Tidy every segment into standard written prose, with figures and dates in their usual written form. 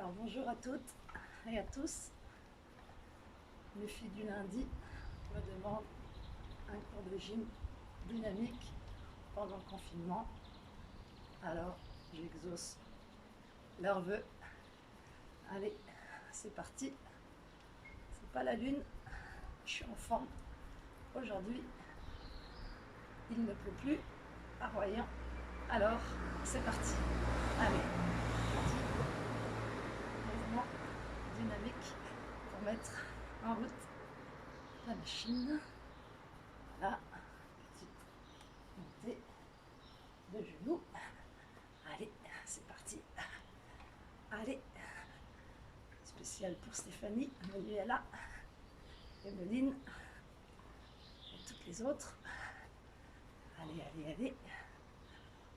Alors bonjour à toutes et à tous. Les filles du lundi me demandent un cours de gym dynamique pendant le confinement. Alors j'exauce leurs vœux. Allez, c'est parti. C'est pas la lune, je suis en forme. Aujourd'hui, il ne pleut plus à Royan. Alors c'est parti. Allez, petit mouvement dynamique pour mettre en route la machine. Voilà, petite montée de genoux. Allez, c'est parti. Allez, spécial pour Stéphanie, Manuela, Emeline et toutes les autres. Allez, allez, allez.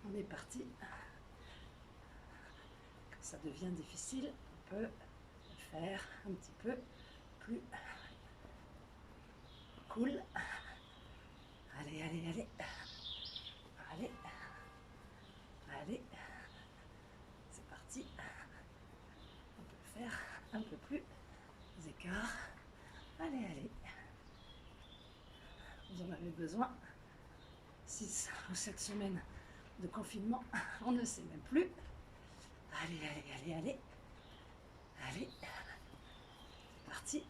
On est parti. Quand ça devient difficile, on peut le faire un petit peu plus cool. Allez, allez, allez. Allez. Allez. C'est parti. On peut le faire un peu plus écarts. Allez, allez. Vous en avez besoin. 6 ou 7 semaines de confinement, on ne sait même plus. Allez, allez, allez, allez. Allez. C'est parti.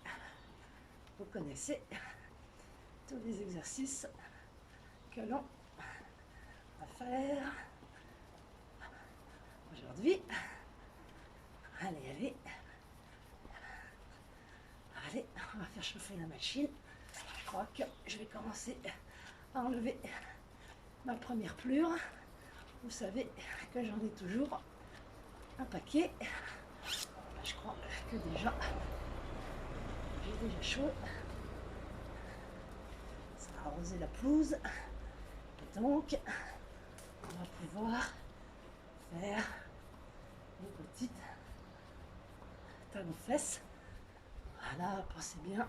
Vous connaissez tous les exercices que l'on va faire aujourd'hui. Allez, allez. Allez, on va faire chauffer la machine. Je crois que je vais commencer à enlever ma première plure. Vous savez que j'en ai toujours un paquet. Je crois que déjà, j'ai déjà chaud. Ça va arroser la pelouse. Et donc, on va pouvoir faire des petites talons-fesses. Voilà, pensez bien,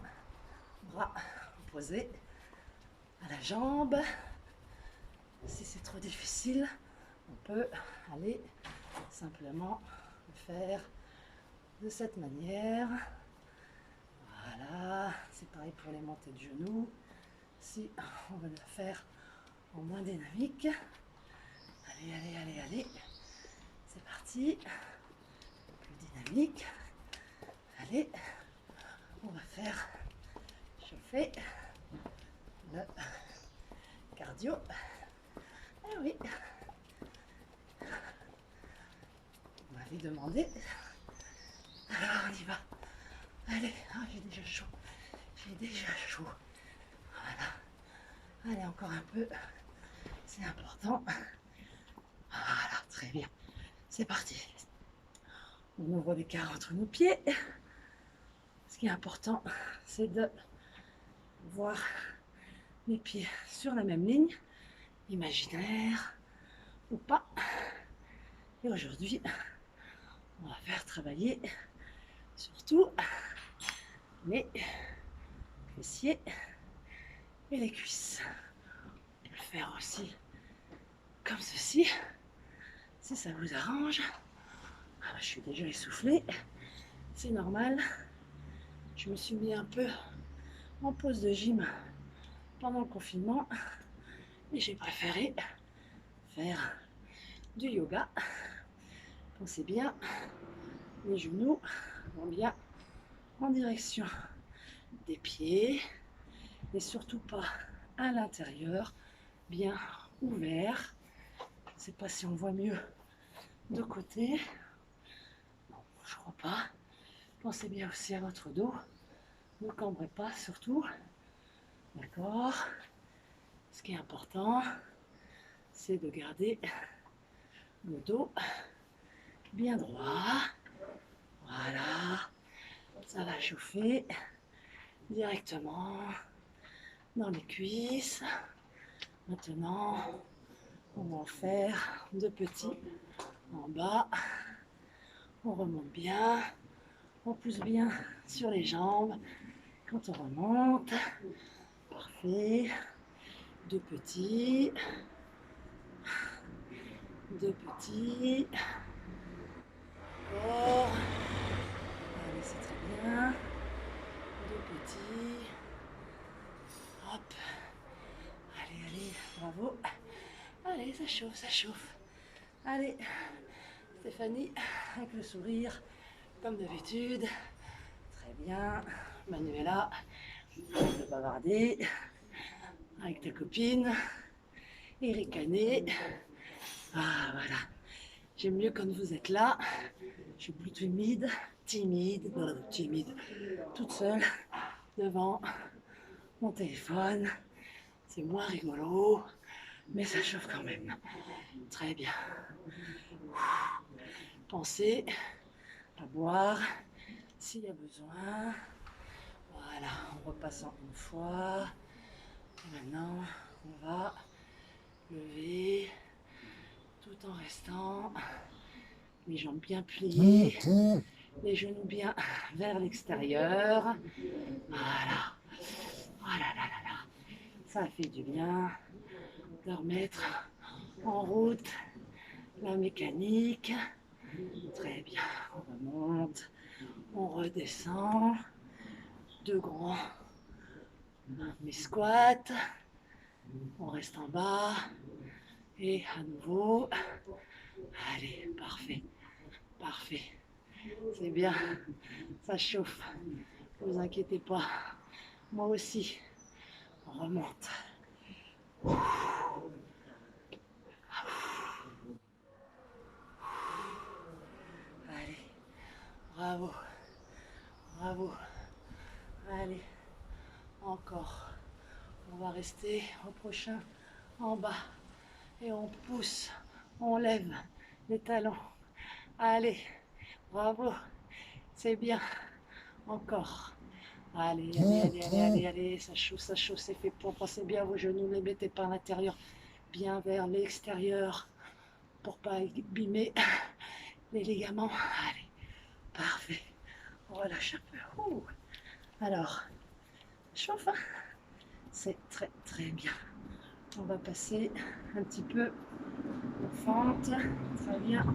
bras opposés à la jambe. Si c'est trop difficile, on peut aller simplement le faire de cette manière. Voilà, c'est pareil pour les montées de genoux. Si on veut le faire en moins dynamique, allez, allez, allez, allez, c'est parti. Plus dynamique. Allez, on va faire chauffer le cardio. Eh oui, vous m'avez demandé. Alors on y va. Allez, oh, j'ai déjà chaud. J'ai déjà chaud. Voilà. Allez, encore un peu. C'est important. Voilà, très bien. C'est parti. On ouvre l'écart entre nos pieds. Ce qui est important, c'est de voir les pieds sur la même ligne, imaginaire ou pas. Et aujourd'hui, on va faire travailler surtout les fessiers et les cuisses. On peut le faire aussi comme ceci, si ça vous arrange. Ah, je suis déjà essoufflée, c'est normal. Je me suis mis un peu en pause de gym pendant le confinement et j'ai préféré faire du yoga. Pensez bien, les genoux vont bien en direction des pieds et surtout pas à l'intérieur, bien ouvert. Je ne sais pas si on voit mieux de côté. Non, je crois pas. Pensez bien aussi à votre dos. Ne cambrez pas surtout. D'accord. Ce qui est important, c'est de garder le dos bien droit. Voilà. Ça va chauffer directement dans les cuisses. Maintenant, on va en faire deux petits en bas. On remonte bien. On pousse bien sur les jambes quand on remonte. Parfait. Deux petits. Deux petits. Encore. petit. Hop. Allez, allez, bravo. Allez, ça chauffe, ça chauffe. Allez, Stéphanie, avec le sourire, comme d'habitude. Très bien. Manuela, arrête de bavarder avec ta copine. Et ricaner. Ah, voilà. J'aime mieux quand vous êtes là. Je suis plus timide, timide, toute seule devant mon téléphone. C'est moins rigolo, mais ça chauffe quand même. Très bien. Pensez à boire s'il y a besoin. Voilà, on repasse en une fois. Et maintenant, on va lever tout en restant les jambes bien pliées, les genoux bien vers l'extérieur. Voilà. Oh là là là là. Ça fait du bien de remettre en route la mécanique. Très bien. On remonte, on redescend. Deux grands mes squats. On reste en bas. Et à nouveau. Allez, parfait. Parfait. C'est bien. Ça chauffe. Ne vous inquiétez pas. Moi aussi. On remonte. Allez. Bravo. Bravo. Allez. Encore. On va rester au prochain en bas. Et on pousse. On lève les talons. Allez. Bravo. C'est bien. Encore. Allez, allez, allez, allez, allez, allez. Ça chauffe, c'est fait pour. Pensez bien à vos genoux. Ne les mettez pas à l'intérieur. Bien vers l'extérieur. Pour pas abîmer les ligaments. Allez. Parfait. On relâche un peu. Ouh. Alors, chauffe. Hein. C'est très très bien. On va passer un petit peu en fente. Très bien.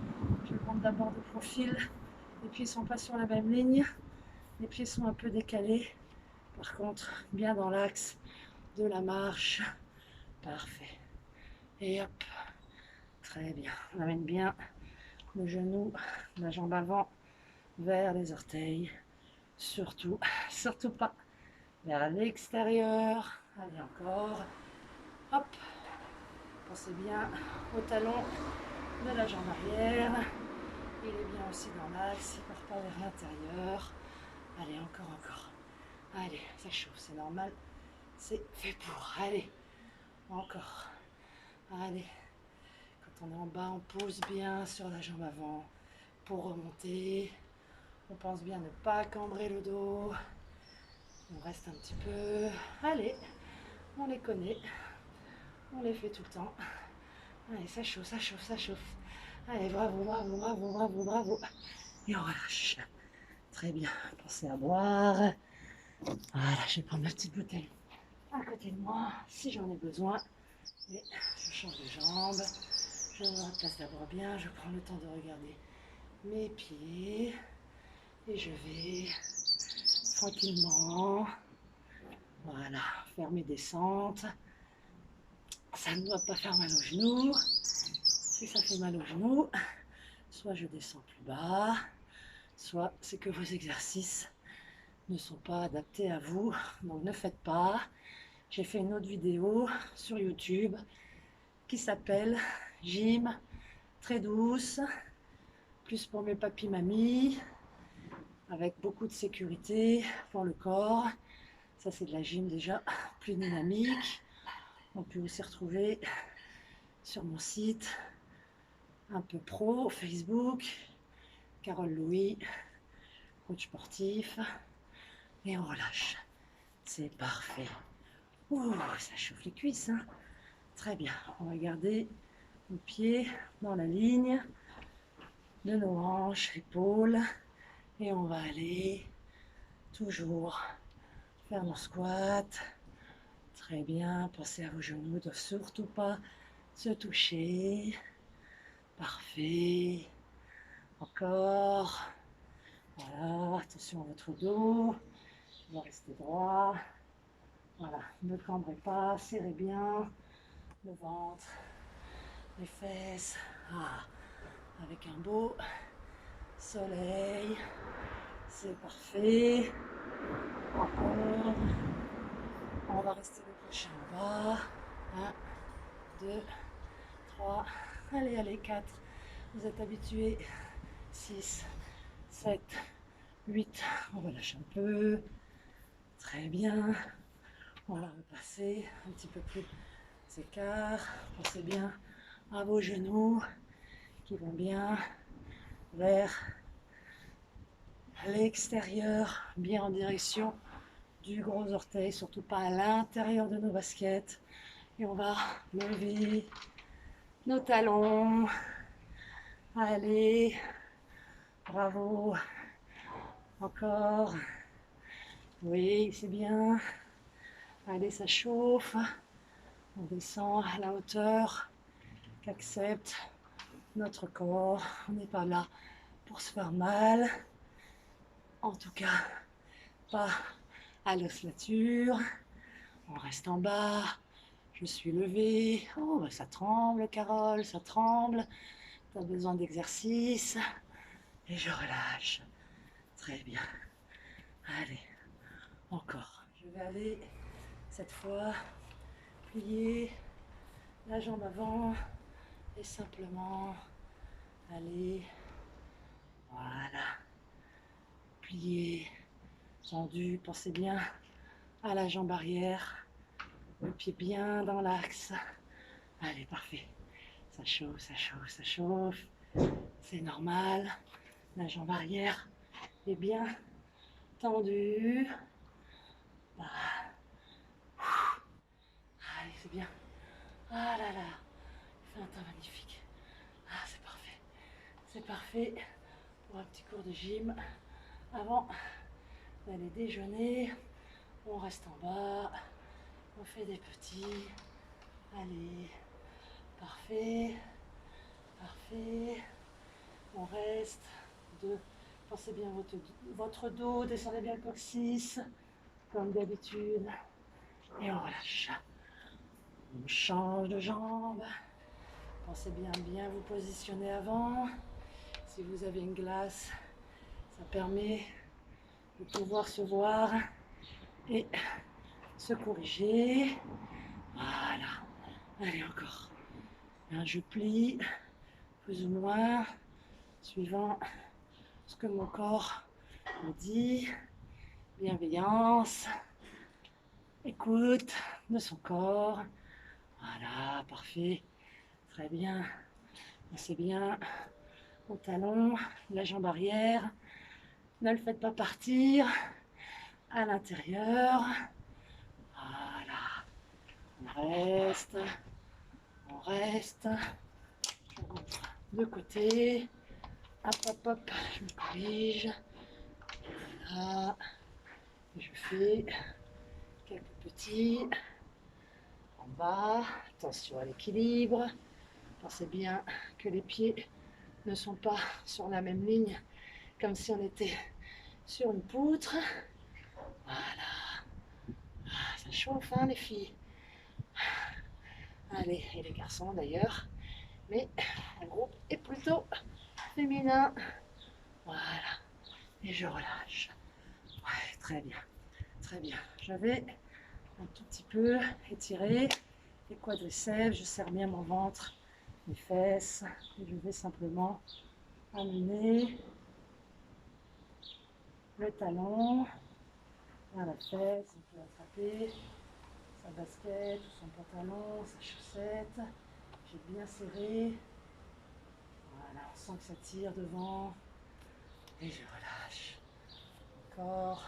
Je vais prendre d'abord de profil. Les pieds ne sont pas sur la même ligne. Les pieds sont un peu décalés. Par contre, bien dans l'axe de la marche. Parfait. Et hop. Très bien. On amène bien le genou, la jambe avant vers les orteils. Surtout, surtout pas vers l'extérieur. Allez, encore. Hop. Pensez bien au talon de la jambe arrière. Il est bien aussi dans l'axe, il ne part pas vers l'intérieur. Allez, encore. Allez, ça chauffe, c'est normal. C'est fait pour. Allez, encore. Allez. Quand on est en bas, on pose bien sur la jambe avant pour remonter. On pense bien ne pas cambrer le dos. On reste un petit peu. Allez, on les connaît. On les fait tout le temps. Allez, ça chauffe. Allez, bravo. Et on relâche. Très bien. Pensez à boire. Voilà, je vais prendre ma petite bouteille à côté de moi si j'en ai besoin. Et je change de jambe. Je me replace d'abord bien. Je prends le temps de regarder mes pieds. Et je vais tranquillement, voilà, faire mes descentes. Ça ne doit pas faire mal aux genoux. Si ça fait mal aux genoux, soit je descends plus bas, soit c'est que vos exercices ne sont pas adaptés à vous. Donc ne faites pas. J'ai fait une autre vidéo sur YouTube qui s'appelle Gym très douce, plus pour mes papis mamies, avec beaucoup de sécurité pour le corps. Ça c'est de la gym déjà plus dynamique. On peut aussi retrouver sur mon site un peu pro, Facebook, Carole Louis, coach sportif. Et on relâche. C'est parfait. Ouh, ça chauffe les cuisses. Hein. Très bien. On va garder nos pieds dans la ligne de nos hanches, épaules. Et on va aller toujours faire nos squats. Très bien. Pensez à vos genoux. Ne doivent surtout pas se toucher. Parfait. Encore. Voilà. Attention à votre dos. On va rester droit. Voilà, ne cambrez pas, serrez bien le ventre, les fesses. Ah, avec un beau soleil. C'est parfait. Encore. On va rester le crochet en bas. 1, 2, 3. Allez, allez, 4. Vous êtes habitués. 6, 7, 8. On relâche un peu. Très bien. On va repasser un petit peu plus écart. Pensez bien à vos genoux qui vont bien vers l'extérieur, bien en direction du gros orteil, surtout pas à l'intérieur de nos baskets. Et on va lever nos talons. Allez, bravo. Encore. Oui, c'est bien. Allez, ça chauffe. On descend à la hauteur qu'accepte notre corps. On n'est pas là pour se faire mal. En tout cas, pas à l'ossature. On reste en bas. Je suis levée. Oh, bah ça tremble, Carole, ça tremble. Tu as besoin d'exercice. Et je relâche. Très bien. Allez, encore. Je vais aller, cette fois, plier la jambe avant et simplement aller, voilà, plier, tendu. Pensez bien à la jambe arrière, le pied bien dans l'axe. Allez, parfait. Ça chauffe, ça chauffe, ça chauffe. C'est normal. La jambe arrière est bien tendue. Voilà. Allez, c'est bien. Ah là là, il fait un temps magnifique. Ah, c'est parfait. C'est parfait pour un petit cours de gym. Avant d'aller déjeuner, on reste en bas. On fait des petits. Allez, parfait. Parfait. On reste. Deux. Pensez bien votre dos, descendez bien le coccyx, comme d'habitude. Et on relâche. On change de jambe. Pensez bien vous positionner avant. Si vous avez une glace, ça permet de pouvoir se voir et se corriger. Voilà. Allez, encore. Je plie, plus ou moins, suivant ce que mon corps me dit. Bienveillance, écoute de son corps. Voilà, parfait. Très bien. C'est bien au talon, la jambe arrière. Ne le faites pas partir à l'intérieur. Voilà. On reste. On reste. Je montre de côté. Hop, hop, hop. Je me corrige. Voilà. Je fais quelques petits en bas. Attention à l'équilibre. Pensez bien que les pieds ne sont pas sur la même ligne, comme si on était sur une poutre. Voilà. Ah, ça chauffe, hein, les filles. Allez, et les garçons d'ailleurs. Mais le groupe est plutôt féminin. Voilà. Et je relâche. Ouais, très bien. Très bien. Je vais un tout petit peu étirer les quadriceps. Je serre bien mon ventre, mes fesses. Et je vais simplement amener le talon vers la fesse. On peut attraper sa basket ou son pantalon, sa chaussette. J'ai bien serré. Voilà, on sent que ça tire devant. Et je relâche. Encore,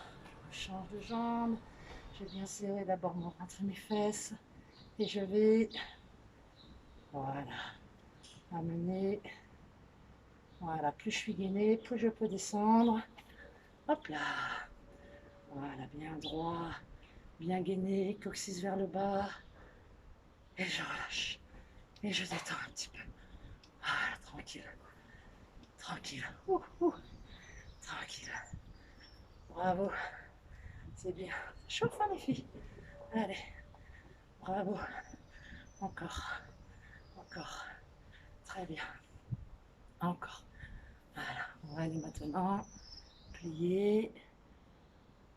je change de jambe. J'ai bien serré d'abord mon ventre et mes fesses. Et je vais, voilà, amener. Voilà, plus je suis gainée, plus je peux descendre. Hop là. Voilà, bien droit, bien gainé, coccyx vers le bas. Et je relâche. Et je détends un petit peu. Voilà, tranquille. Tranquille. Tranquille. Bravo. C'est bien. Ça chauffe, hein, les filles. Allez, bravo. Encore, encore. Très bien. Encore. Voilà, on va aller maintenant plier,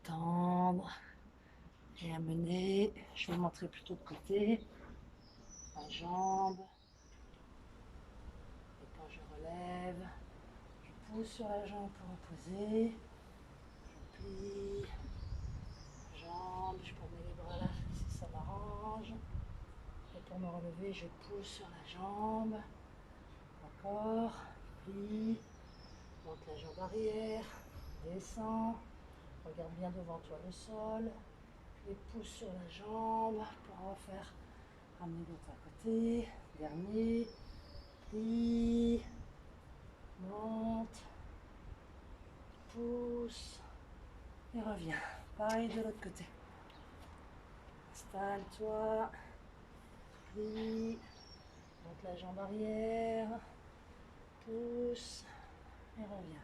tendre et amener. Je vais montrer plutôt de côté. Ma jambe. Et quand je relève, je pousse sur la jambe pour reposer. Je plie. Jambe, je peux mettre les bras là si ça m'arrange. Et pour me relever, je pousse sur la jambe. Encore. Plie. Monte la jambe arrière. Descends. Regarde bien devant toi le sol. Et pousse sur la jambe pour refaire. Ramener l'autre à côté. Dernier. Plie. Monte. Pousse. Et reviens. Pareil de l'autre côté. Installe-toi. Plie. Monte la jambe arrière. Pousse. Et reviens.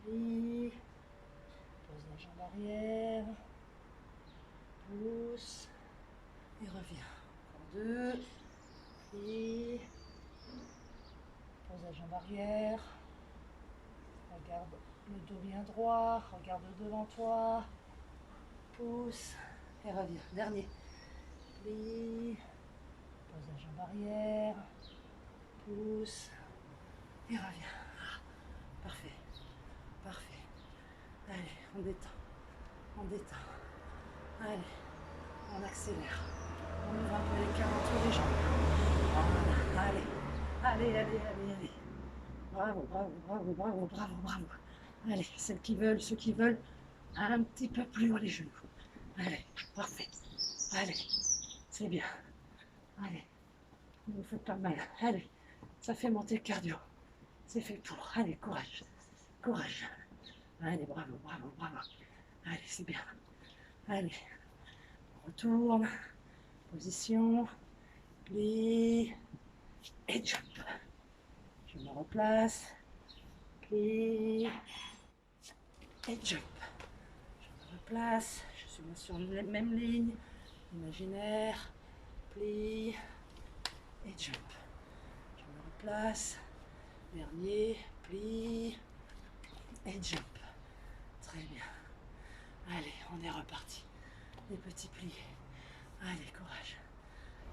Plie. Pose la jambe arrière. Pousse. Et reviens. Encore deux. Plie. Pose la jambe arrière. Regarde le dos bien droit. Regarde devant toi. Pousse. Et reviens. Dernier. Plie. Pose la jambe arrière. Pousse. Et reviens. Parfait. Parfait. Allez, on détend. On détend. Allez, on accélère. On ouvre un peu l'écart entre les jambes. Voilà. Allez. Allez, allez, allez, allez. Bravo, bravo, bravo, bravo, bravo, bravo. Allez, celles qui veulent, ceux qui veulent, un petit peu plus haut les genoux. Allez, parfait. Allez, c'est bien. Allez, ne vous faites pas mal. Allez, ça fait monter le cardio. C'est fait pour. Allez, courage. Courage. Allez, bravo, bravo, bravo. Allez, c'est bien. Allez, on retourne. Position. Plie. Et jump. Je me replace. Plie. Et jump. Je me replace. Je suis bien sur la même ligne. Imaginaire. Plie. Et jump. Je me replace. Dernier. Plie. Et jump. Très bien. Allez, on est reparti. Les petits pliés. Allez, courage.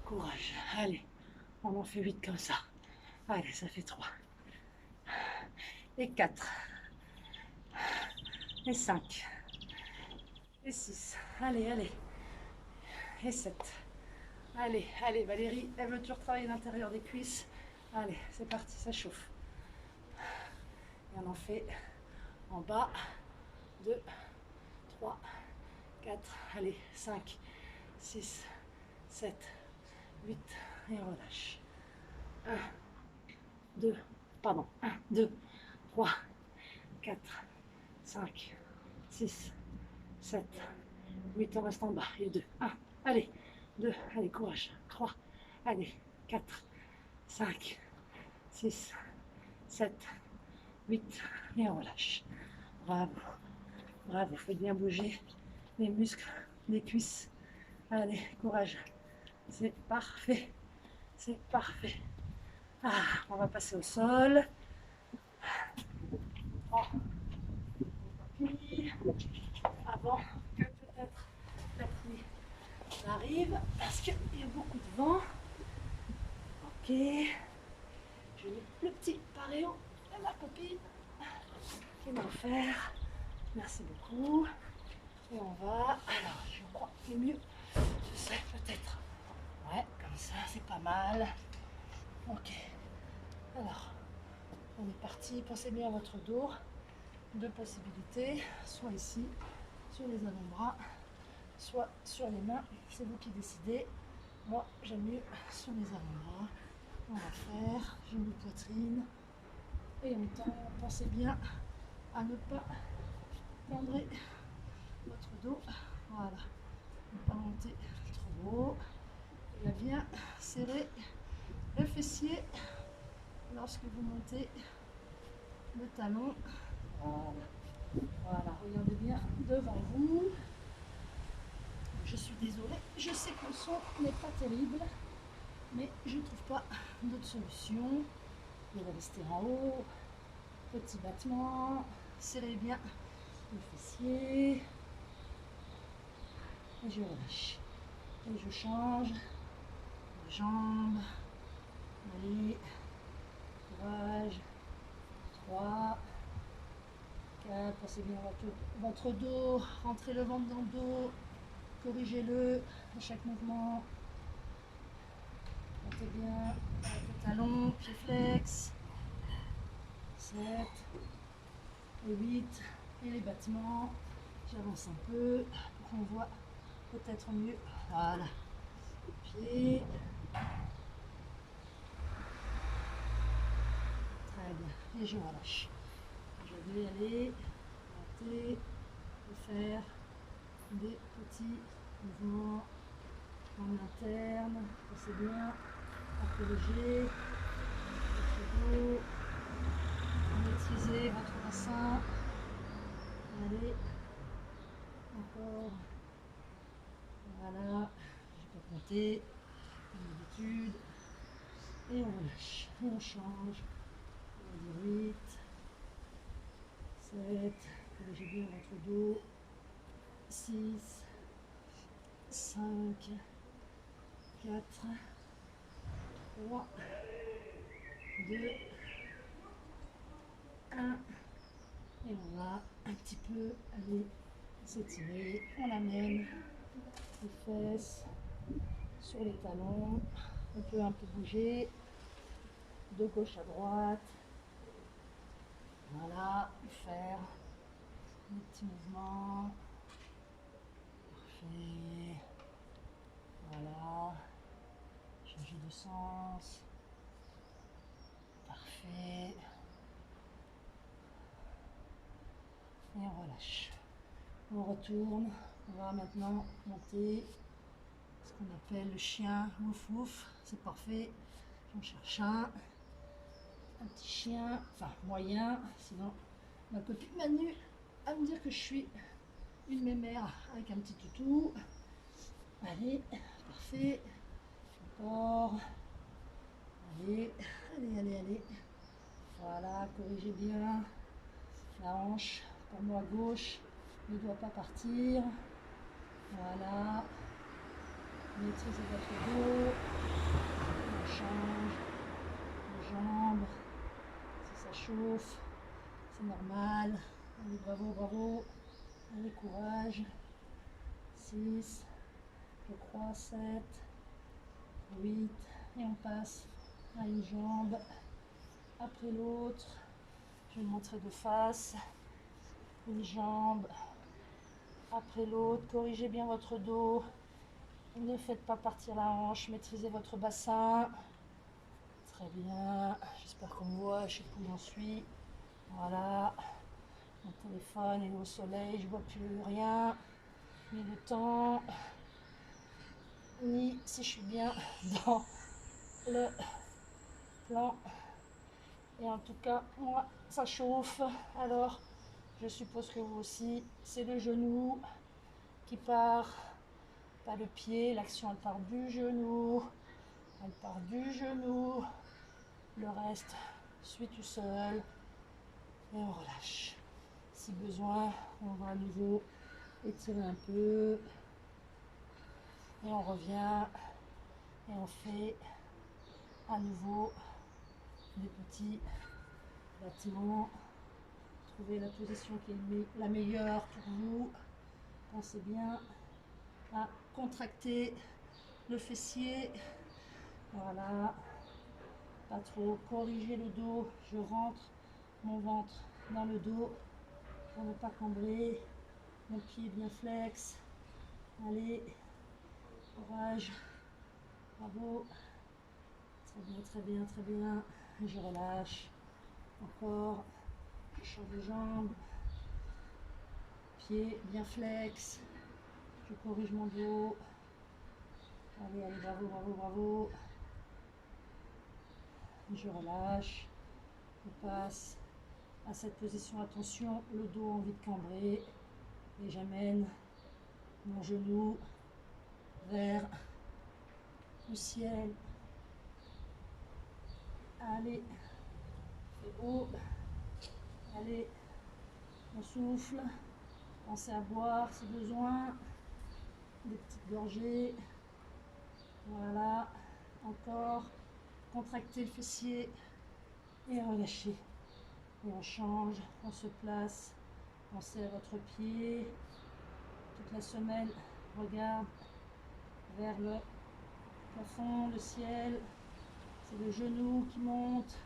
Courage. Allez, on en fait 8 comme ça. Allez, ça fait 3. Et 4. Et 5. Et 6. Allez, allez. Et 7. Allez, allez, Valérie, elle veut toujours travailler l'intérieur des cuisses. Allez, c'est parti, ça chauffe. Et on en fait en bas. 2, 3, 4, allez, 5, 6, 7, 8, et on relâche. 1, 2, pardon, 1, 2, 3, 4, 5, 6, 7, 8, on reste en bas, et 2, 1, allez, 2, allez, courage, 3, allez, 4, 5, 6, 7, 8, et on relâche. Bravo, bravo, faites bien bouger les muscles des cuisses. Allez, courage. C'est parfait. C'est parfait. Ah, on va passer au sol. Oh, avant que peut-être la pluie n'arrive, parce qu'il y a beaucoup de vent. Ok. Je mets le petit paréo de ma copine qui m'a offert. Merci beaucoup. Et on va. Alors, je crois que le mieux, ce serait peut-être. Ouais, comme ça, c'est pas mal. Ok. Alors, on est parti. Pensez bien à votre dos. Deux possibilités, soit ici, sur les avant-bras, soit sur les mains. C'est vous qui décidez. Moi, j'aime mieux sur les avant-bras. On va faire genou poitrine. Et en même temps, pensez bien à ne pas tendre votre dos. Voilà. Ne pas monter trop haut. Et à bien serrer le fessier lorsque vous montez le talon. Voilà. Voilà, regardez bien devant vous. Je suis désolée, je sais que le son n'est pas terrible, mais je ne trouve pas d'autre solution. Je vais rester en haut, petit battement, serrez bien le fessier, et je relâche. Et je change les jambes. Allez, courage. 3, 4, passez bien votre dos, rentrez le ventre dans le dos, corrigez-le à chaque mouvement. Montez bien avec le talon, pied flex. 7 et 8 et les battements. J'avance un peu pour qu'on voit peut-être mieux. Voilà. Pied. Très bien. Et je relâche. Je vais aller monter et faire des petits mouvements en interne. C'est bien à corriger votre dos. Maîtrisez votre bassin. Allez. Encore. Voilà. Je peux compter comme d'habitude. Et on relâche. Et on change. On va dire 8, 7. Corrigez bien votre dos. 6, 5, 4, 3, 2, 1. Et on va un petit peu aller s'étirer. On amène les fesses sur les talons. On peut un peu bouger de gauche à droite. Voilà, faire des petits mouvements. Parfait. Voilà. Changer de sens. Parfait. Et on relâche. On retourne. On va maintenant monter ce qu'on appelle le chien ouf ouf. C'est parfait. J'en cherche un petit chien, enfin moyen. Sinon, ma copine Manu va me dire que je suis une mémère avec un petit toutou. Allez, parfait. Encore. Allez, allez, allez, allez. Voilà, corrigez bien la hanche. Pour moi, à gauche ne doit pas partir. Voilà. Maîtrisez votre dos. On change les jambes. Si ça chauffe, c'est normal. Allez, bravo, bravo. Allez, courage. 6, je crois, 7, 8. Et on passe à une jambe après l'autre. Je vais montrer de face. Une jambe après l'autre. Corrigez bien votre dos. Ne faites pas partir la hanche. Maîtrisez votre bassin. Très bien. J'espère qu'on me voit. Je sais plus où j'en suis. Voilà. Mon téléphone est au soleil. Je vois plus rien. Ni le temps. Ni si je suis bien dans le plan. Et en tout cas, moi, ça chauffe. Alors, je suppose que vous aussi. C'est le genou qui part. Pas le pied. L'action, elle part du genou. Elle part du genou. Le reste suit tout seul. Et on relâche. Si besoin, on va à nouveau étirer un peu. Et on revient. Et on fait à nouveau des petits battements. Trouvez la position qui est la meilleure pour vous. Pensez bien à contracter le fessier. Voilà. Pas trop. Corriger le dos. Je rentre mon ventre dans le dos pour ne pas cambrer. Mon pied bien flex. Allez. Courage. Bravo. Très bien, très bien, très bien. Je relâche. Encore. Je change de jambe. Pied bien flex. Je corrige mon dos. Allez, allez, bravo, bravo, bravo. Je relâche. Je passe à cette position. Attention, le dos envie de cambrer. Et j'amène mon genou vers le ciel. Allez, fais haut. Allez, on souffle. Pensez à boire si besoin. Des petites gorgées. Voilà. Encore. Contractez le fessier et relâchez. Et on change, on se place. Pensez à votre pied. Toute la semaine, regarde vers le plafond, le ciel. C'est le genou qui monte.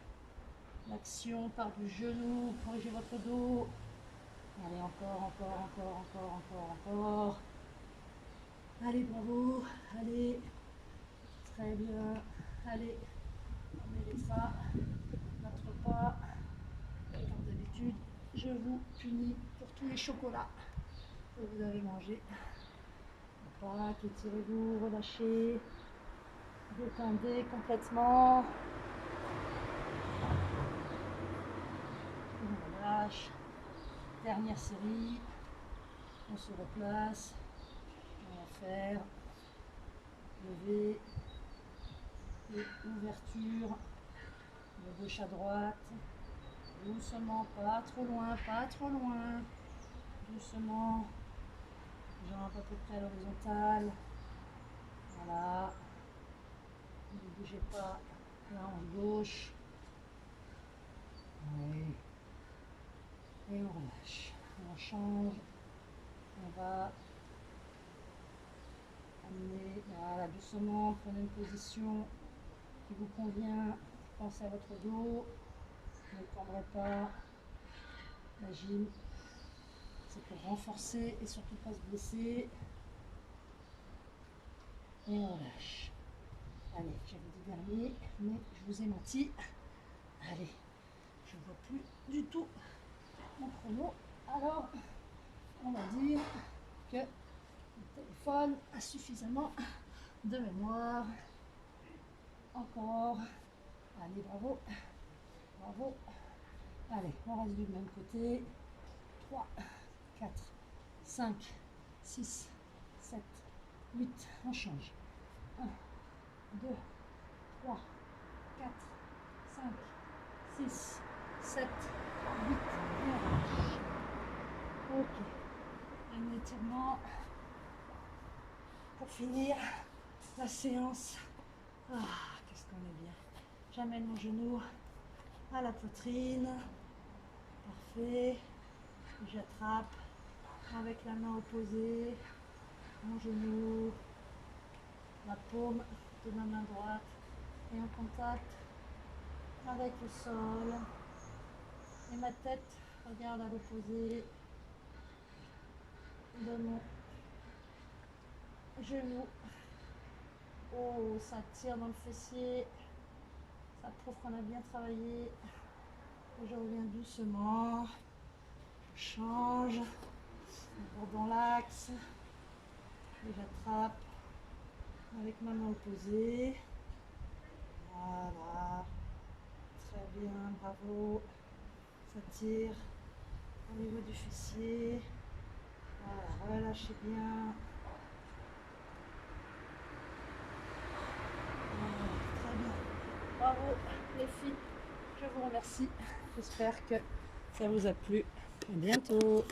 L'action part du genou. Corrigez votre dos. Allez, encore. Allez, bravo. Allez. Très bien. Allez. On met les pas. Notre pas. Comme d'habitude, je vous punis pour tous les chocolats que vous avez mangés. Pas, étirez-vous, relâchez. Détendez complètement. On relâche. Dernière série. On se replace. On va faire lever et ouverture de gauche à droite. Doucement, pas trop loin, pas trop loin. Doucement. Jambes à peu près à l'horizontale. Voilà. Ne bougez pas la hanche gauche. Oui. Et on relâche. On change. On va amener, voilà, doucement. Prenez une position qui vous convient. Pensez à votre dos. Ne cambrez pas. La gym, c'est pour renforcer et surtout pas se blesser. Et on relâche. Allez, j'avais dit dernier, mais je vous ai menti. Allez, je ne vois plus du tout mon chrono. Alors, on va dire que le téléphone a suffisamment de mémoire. Encore. Allez, bravo. Bravo. Allez, on reste du même côté. 3, 4, 5, 6, 7, 8. On change. 1, 2, 3, 4, 5, 6, 7, 8. Et on relâche. Ok. Un étirement pour finir la séance. Ah, qu'est-ce qu'on est bien. J'amène mon genou à la poitrine. Parfait. J'attrape avec la main opposée mon genou, la paume de ma main droite et en contact avec le sol. Et ma tête regarde à l'opposé de mon genou. Oh, ça tire dans le fessier. Ça prouve qu'on a bien travaillé. Et je reviens doucement. Je change. Dans l'axe. Et j'attrape avec ma main opposée. Voilà. Très bien, bravo. Ça tire au niveau du fessier. Voilà, relâchez bien. Voilà, très bien. Bravo les filles. Je vous remercie. J'espère que ça vous a plu. À bientôt.